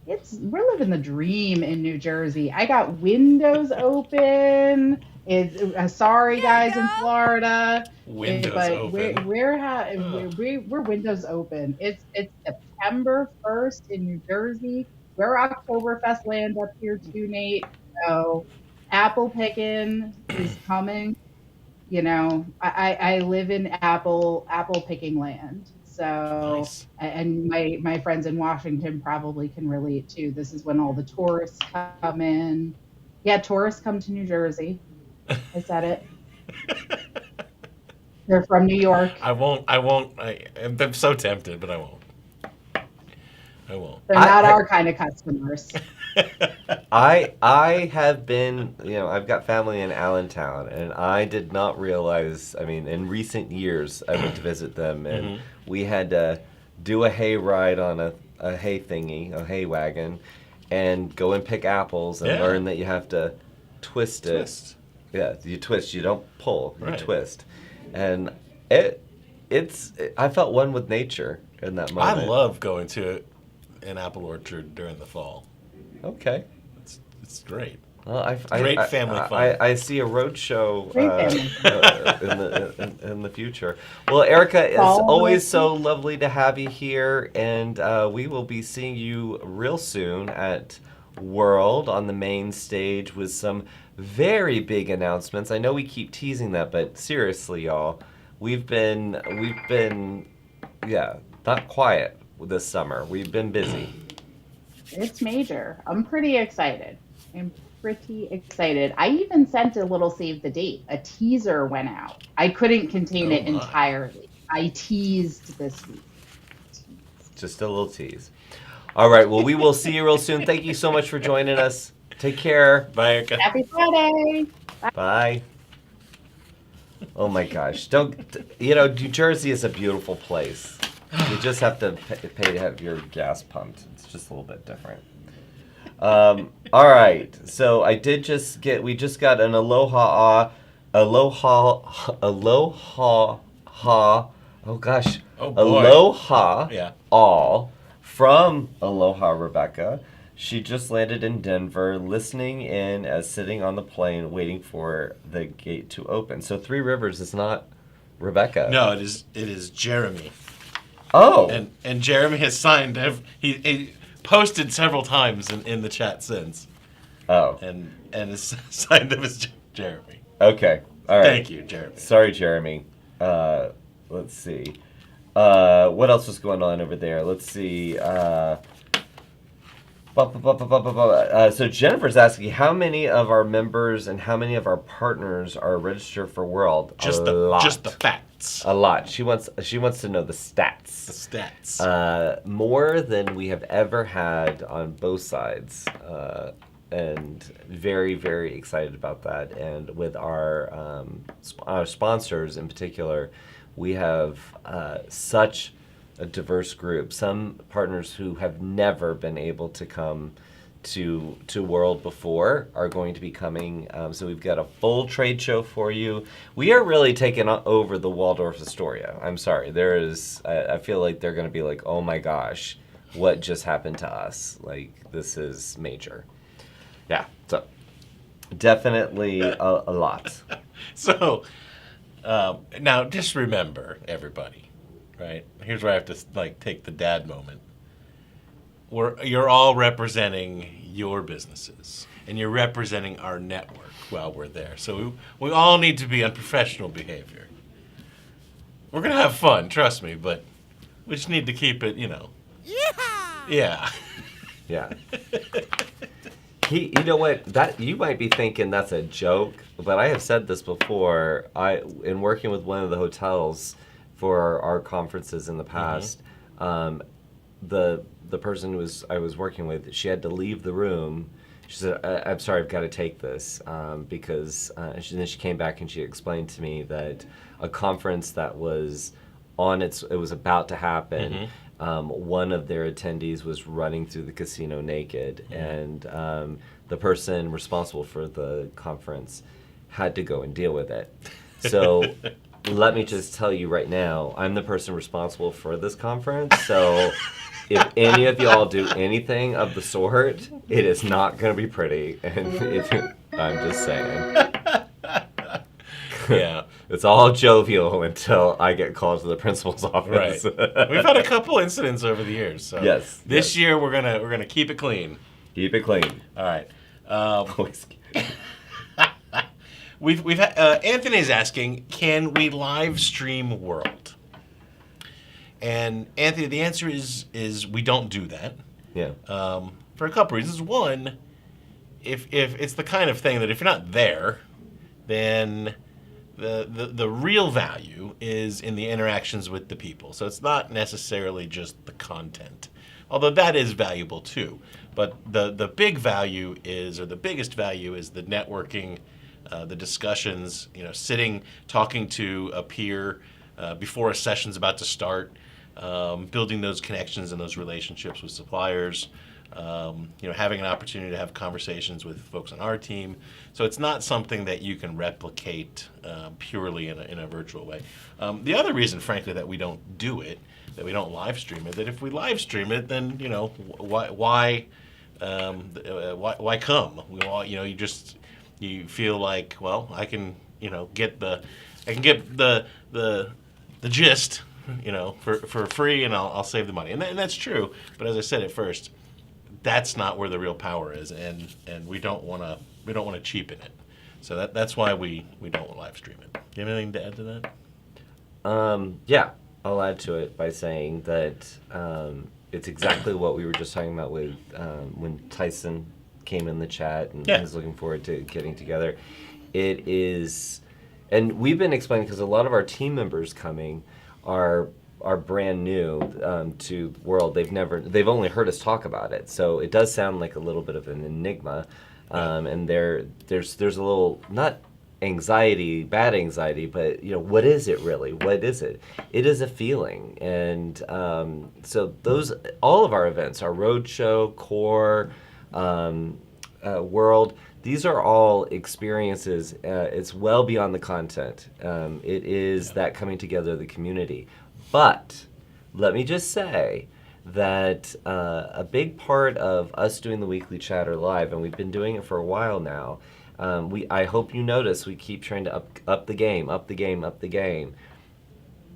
We're living the dream in New Jersey. I got windows open. Sorry guys in Florida, windows open. We're windows open. It's September 1st in New Jersey. We're Oktoberfest land up here too, Nate. So apple picking is coming. You know, I live in apple picking land. So, nice. And my friends in Washington probably can relate too. This is when all the tourists come in. Yeah, tourists come to New Jersey. I said it. They're from New York. I won't. I'm so tempted, but I won't. They're not our kind of customers. I have been, I've got family in Allentown, and I did not realize, in recent years, I went to visit them, and we had to do a hay ride on a hay thingy, a hay wagon, and go and pick apples and learn that you have to twist it. Yeah, you twist, you don't pull, you twist. And I felt one with nature in that moment. I love going to an apple orchard during the fall. Okay. It's great. Well, Great family fun. I see a road show in the future. Well, Erica, it's always so lovely to have you here, and we will be seeing you real soon at World on the main stage with some very big announcements. I know we keep teasing that, but seriously, y'all, we've been not quiet this summer. We've been busy. It's major. I'm pretty excited. I even sent a little save the date. A teaser went out. I couldn't contain it entirely. I teased this week. Just a little tease. All right. Well, we will see you real soon. Thank you so much for joining us. Take care. Bye, Erica. Happy Friday. Bye. Oh my gosh. New Jersey is a beautiful place. You just have to pay to have your gas pumped. It's just a little bit different. All right. So we just got an aloha. Oh gosh. Oh boy. Aloha. Yeah. All from Aloha Rebecca. She just landed in Denver, listening in as sitting on the plane, waiting for the gate to open. So Three Rivers is not Rebecca. No, it is Jeremy. Oh. And Jeremy has signed. He posted several times in the chat since. Oh. And is signed up as Jeremy. Okay. All right. Thank you, Jeremy. Sorry, Jeremy. Let's see. What else was going on over there? Let's see. So Jennifer's asking how many of our members and how many of our partners are registered for World. Just the facts. A lot. She wants to know the stats. The stats. More than we have ever had on both sides, and very, very excited about that. And with our sponsors in particular, we have such a diverse group. Some partners who have never been able to come to World before are going to be coming. So we've got a full trade show for you. We are really taking over the Waldorf Astoria. I'm sorry. I feel like they're going to be like, oh my gosh, what just happened to us? Like, this is major. Yeah, so definitely a lot. So now just remember, everybody. Right. Here's where I have to take the dad moment. You're all representing your businesses, and you're representing our network while we're there. So we all need to be on professional behavior. We're gonna have fun, trust me, but we just need to keep it, Yeah. Yeah. You know what? That you might be thinking that's a joke, but I have said this before. In working with one of the hotels for our conferences in the past, the person I was working with, she had to leave the room. She said, "I'm sorry, I've got to take this," because then she came back and she explained to me that a conference that was it was about to happen. One of their attendees was running through the casino naked, and the person responsible for the conference had to go and deal with it. So let me just tell you right now, I'm the person responsible for this conference. So if any of y'all do anything of the sort, it is not going to be pretty. And I'm just saying. Yeah. It's all jovial until I get called to the principal's office. Right. We've had a couple incidents over the years. So yes. This year we're gonna keep it clean. Keep it clean. All right. We've had, Anthony's asking, can we live stream World? And Anthony, the answer is we don't do that. Yeah. For a couple reasons. One, if it's the kind of thing that if you're not there, then the real value is in the interactions with the people. So it's not necessarily just the content, although that is valuable too. But the big value is, or the biggest value is the networking, the discussions, sitting, talking to a peer before a session's about to start, building those connections and those relationships with suppliers, having an opportunity to have conversations with folks on our team. So it's not something that you can replicate purely in a virtual way. The other reason, frankly, that we don't do it, that we don't live stream it, that if we live stream it, then why come? You feel like, well, I can get the gist for free, and I'll save the money, and that's true. But as I said at first, that's not where the real power is, and we don't want to cheapen it. So that's why we don't live stream it. Do you have anything to add to that? Yeah, I'll add to it by saying that it's exactly what we were just talking about with when Tyson came in the chat and was looking forward to getting together. It is, and we've been explaining, because a lot of our team members coming are brand new to World. They've only heard us talk about it, so it does sound like a little bit of an enigma. And there's a little, not anxiety, bad anxiety, but what is it really? What is it? It is a feeling, and so all of our events, our roadshow, core, World, these are all experiences. It's well beyond the content. It is that coming together of the community. But let me just say that a big part of us doing the weekly chatter live, and we've been doing it for a while now, I hope you notice we keep trying to up the game, up the game, up the game.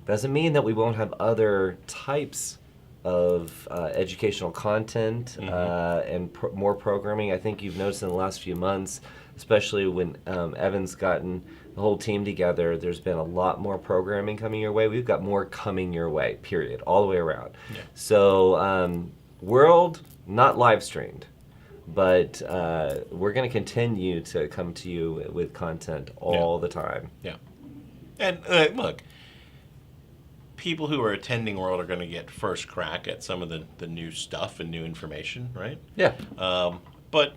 Doesn't mean that we won't have other types of educational content and more programming. I think you've noticed in the last few months, especially when Evan's gotten the whole team together, there's been a lot more programming coming your way. We've got more coming your way, period, all the way around. Yeah. So World, not live streamed, but we're going to continue to come to you with content all the time. Yeah. And look, people who are attending World are going to get first crack at some of the new stuff and new information, right? Yeah. But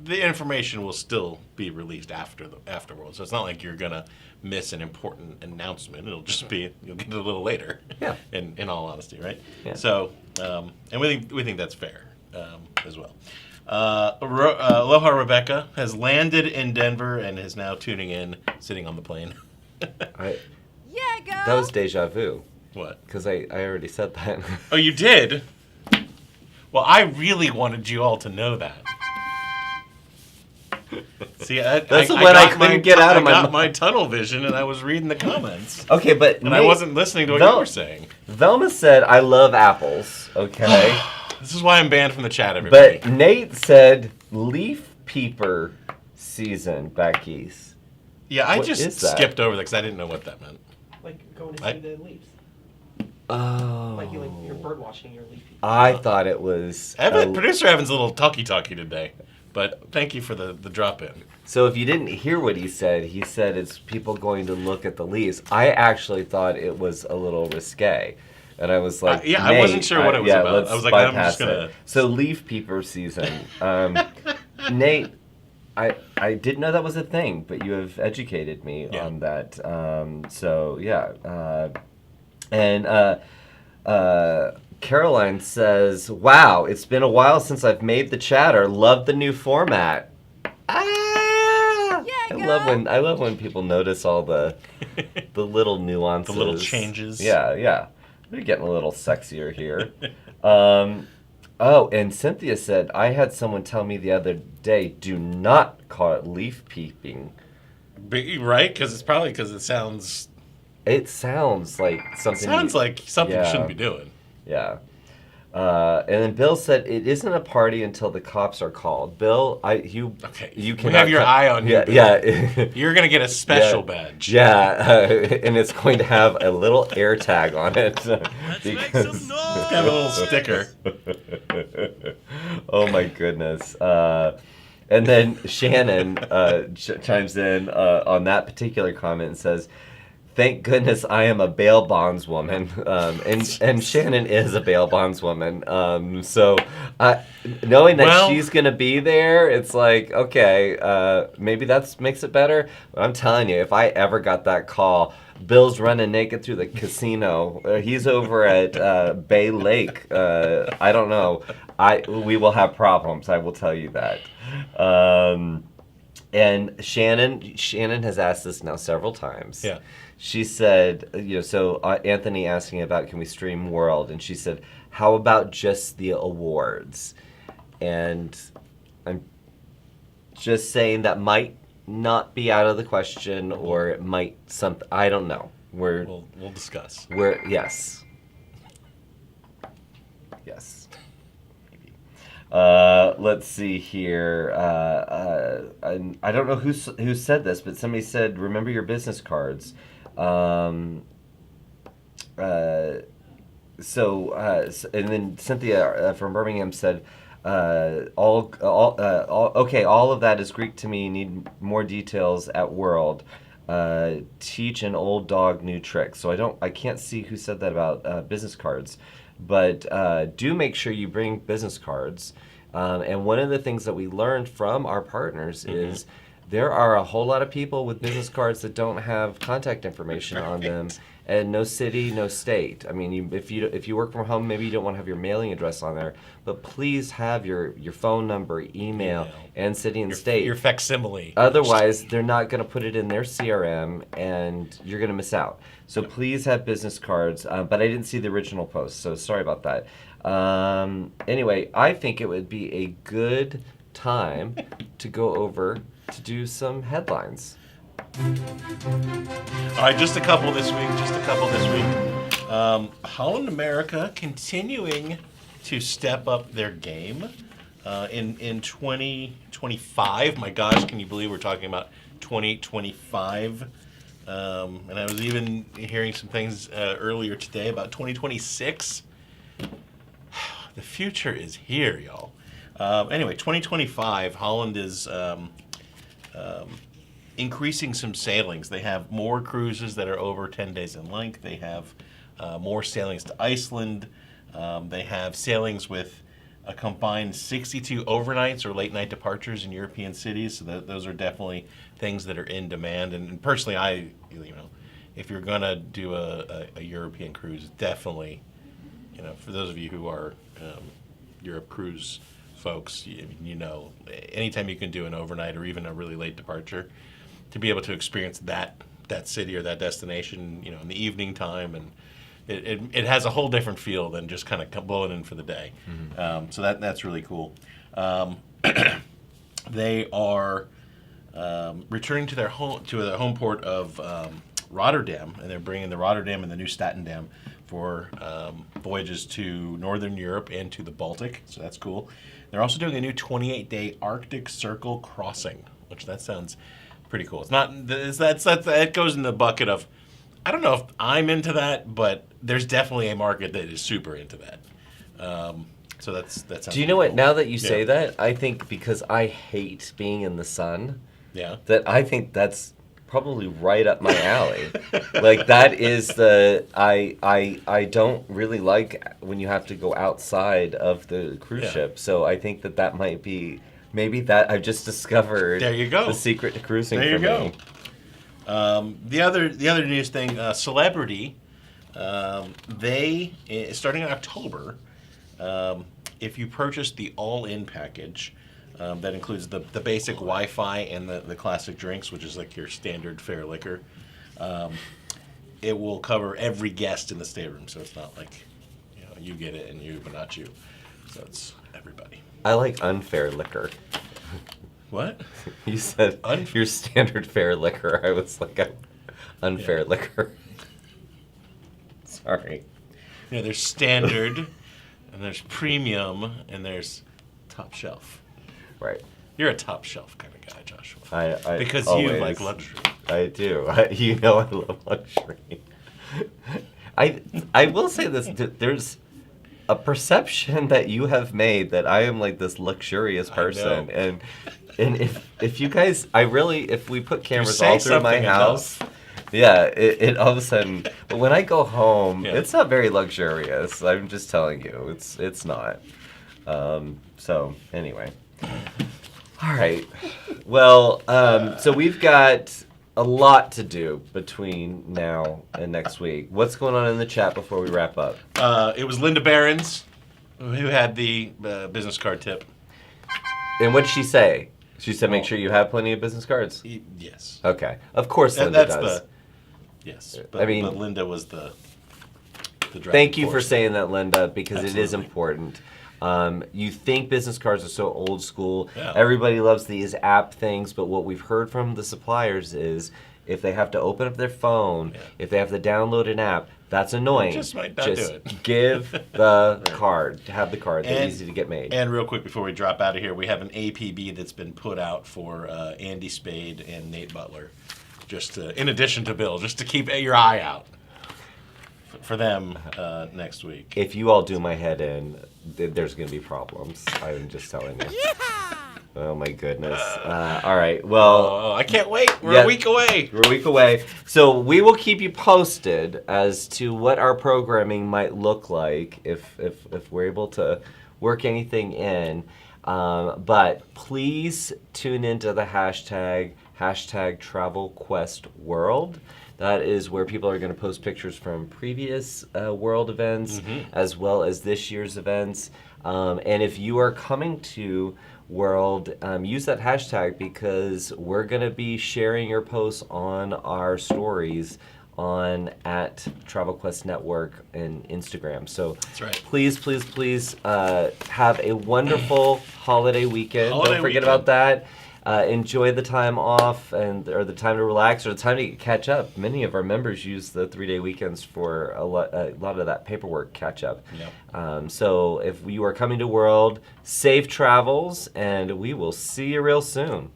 the information will still be released afterwards, so it's not like you're going to miss an important announcement. It'll just be, you'll get it a little later. Yeah. In all honesty, right? Yeah. So, and we think that's fair as well. Aloha Rebecca has landed in Denver and is now tuning in, sitting on the plane. That was deja vu. What? Because I already said that. Oh, you did? Well, I really wanted you all to know that. See, that's when I couldn't get out of my. I got my tunnel vision, and I was reading the comments. Okay, but I wasn't listening to what you were saying. Velma said, "I love apples." Okay. This is why I'm banned from the chat, everybody. But Nate said, "Leaf peeper season back east." Yeah, I just skipped over that because I didn't know what that meant. Like going to see the leaves. Oh. Like you're bird watching your leaf. I thought it was. Producer Evan's a little talky today. But thank you for the drop in. So if you didn't hear what he said it's people going to look at the leaves. I actually thought it was a little risque. And I was like, I wasn't sure what it was about. I was like, I'm just going to. So leaf peeper season. Nate, I didn't know that was a thing, but you have educated me on that. Caroline says, "Wow, it's been a while since I've made the chatter. Love the new format." Ah! I love when people notice all the little nuances, the little changes. Yeah. We're getting a little sexier here. And Cynthia said, "I had someone tell me the other day, do not call it leaf peeping." Right? Because it's probably because it sounds. It sounds like something. Sounds like something you shouldn't be doing. Yeah. And then Bill said, "It isn't a party until the cops are called." Bill, you can have your eye on you. Yeah. You're gonna get a special badge. Yeah, and it's going to have a little air tag on it. Let's make some noise. Have a little sticker. Oh my goodness. And then Shannon chimes in on that particular comment and says, "Thank goodness I am a bail bondswoman." And Shannon is a bail bondswoman. So knowing that she's going to be there, it's like, okay, maybe that makes it better. But I'm telling you, if I ever got that call, Bill's running naked through the casino. He's over at Bay Lake. I don't know. We will have problems, I will tell you that. And Shannon has asked this now several times. Yeah. She said, Anthony asking about, can we stream World? And she said, how about just the awards? And I'm just saying that might not be out of the question, or it might something. I don't know. We'll discuss. Yes. Let's see here. I don't know who said this, but somebody said, remember your business cards. And then Cynthia from Birmingham said, all of that is Greek to me. Need more details at World. Teach an old dog new tricks. So I can't see who said that about business cards, but do make sure you bring business cards. And one of the things that we learned from our partners is there are a whole lot of people with business cards that don't have contact information on them, and no city, no state. I mean, if you work from home, maybe you don't want to have your mailing address on there, but please have your phone number, email, and city and state. Your facsimile. Otherwise, they're not going to put it in their CRM, and you're going to miss out. So please have business cards. But I didn't see the original post, so sorry about that. Anyway, I think it would be a good time to go over to do some headlines. All right, just a couple this week. Holland America continuing to step up their game in 2025. My gosh, can you believe we're talking about 2025? And I was even hearing some things earlier today about 2026. The future is here, y'all. Anyway, 2025, Holland is increasing some sailings. They have more cruises that are over 10 days in length. They have more sailings to Iceland. They have sailings with a combined 62 overnights or late night departures in European cities. So those are definitely things that are in demand. And personally, if you're gonna do a European cruise, definitely, for those of you who are Europe cruise folks, anytime you can do an overnight or even a really late departure, to be able to experience that city or that destination, in the evening time, and it has a whole different feel than just kind of blowing in for the day. So that's really cool. They are returning to their home port of Rotterdam, and they're bringing the Rotterdam and the New Statendam for voyages to Northern Europe and to the Baltic. So that's cool. They're also doing a new 28-day Arctic Circle crossing, which that sounds pretty cool. It's not that goes in the bucket of, I don't know if I'm into that, but there's definitely a market that is super into that. So that's. Do you know what? Cool. Now that you say that, I think because I hate being in the sun. Yeah. That I think that's probably right up my alley. Like that is I don't really like when you have to go outside of the cruise ship. So I think that might be maybe that I've just discovered. There you go. The secret to cruising. There you for go. Me. The other news thing, Celebrity They, starting in October, if you purchase the all-in package, that includes the basic Wi-Fi and the classic drinks, which is like your standard fare liquor, it will cover every guest in the stateroom. So it's not like, you get it and you, but not you. So it's everybody. I like unfair liquor. What? You said your standard fare liquor. I was like, unfair liquor. Sorry. There's standard, and there's premium, and there's top shelf. Right. You're a top shelf kind of guy, Joshua. I because always, you like luxury. I do. I love luxury. I will say this. There's a perception that you have made that I am like this luxurious person, and if you guys, if we put cameras all through my house. Yeah, it all of a sudden. But when I go home, it's not very luxurious. I'm just telling you, it's not. So anyway, all right. Well, so we've got a lot to do between now and next week. What's going on in the chat before we wrap up? It was Linda Behrens who had the business card tip. And what did she say? She said, make sure you have plenty of business cards? Yes. Okay. Of course Linda does. Yes. But Linda was the thank you for saying that, Linda, because it is important. You think business cards are so old school. Yeah. Everybody loves these app things, but what we've heard from the suppliers is if they have to open up their phone, if they have to download an app, that's annoying. Just might not do it. Give the card. Have the card. They're easy to get made. And real quick before we drop out of here, we have an APB that's been put out for Andy Spade and Nate Butler. Just in addition to Bill, just to keep your eye out for them next week. If you all do my head in, there's going to be problems. I'm just telling you. Yeah! Oh my goodness. All right. Well, I can't wait. We're a week away. We're a week away. So we will keep you posted as to what our programming might look like if we're able to work anything in. But please tune into the hashtag TravelQuestWorld. That is where people are going to post pictures from previous World events as well as this year's events. And if you are coming to World, use that hashtag because we're going to be sharing your posts on our stories at TravelQuest Network and Instagram. So that's right. Please have a wonderful holiday weekend. Don't forget about that. Enjoy the time off or the time to relax or the time to catch up. Many of our members use the 3-day weekends for a lot of that paperwork catch up. Yep. So if you are coming to World, safe travels, and we will see you real soon.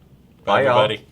Bye, everybody. Y'all.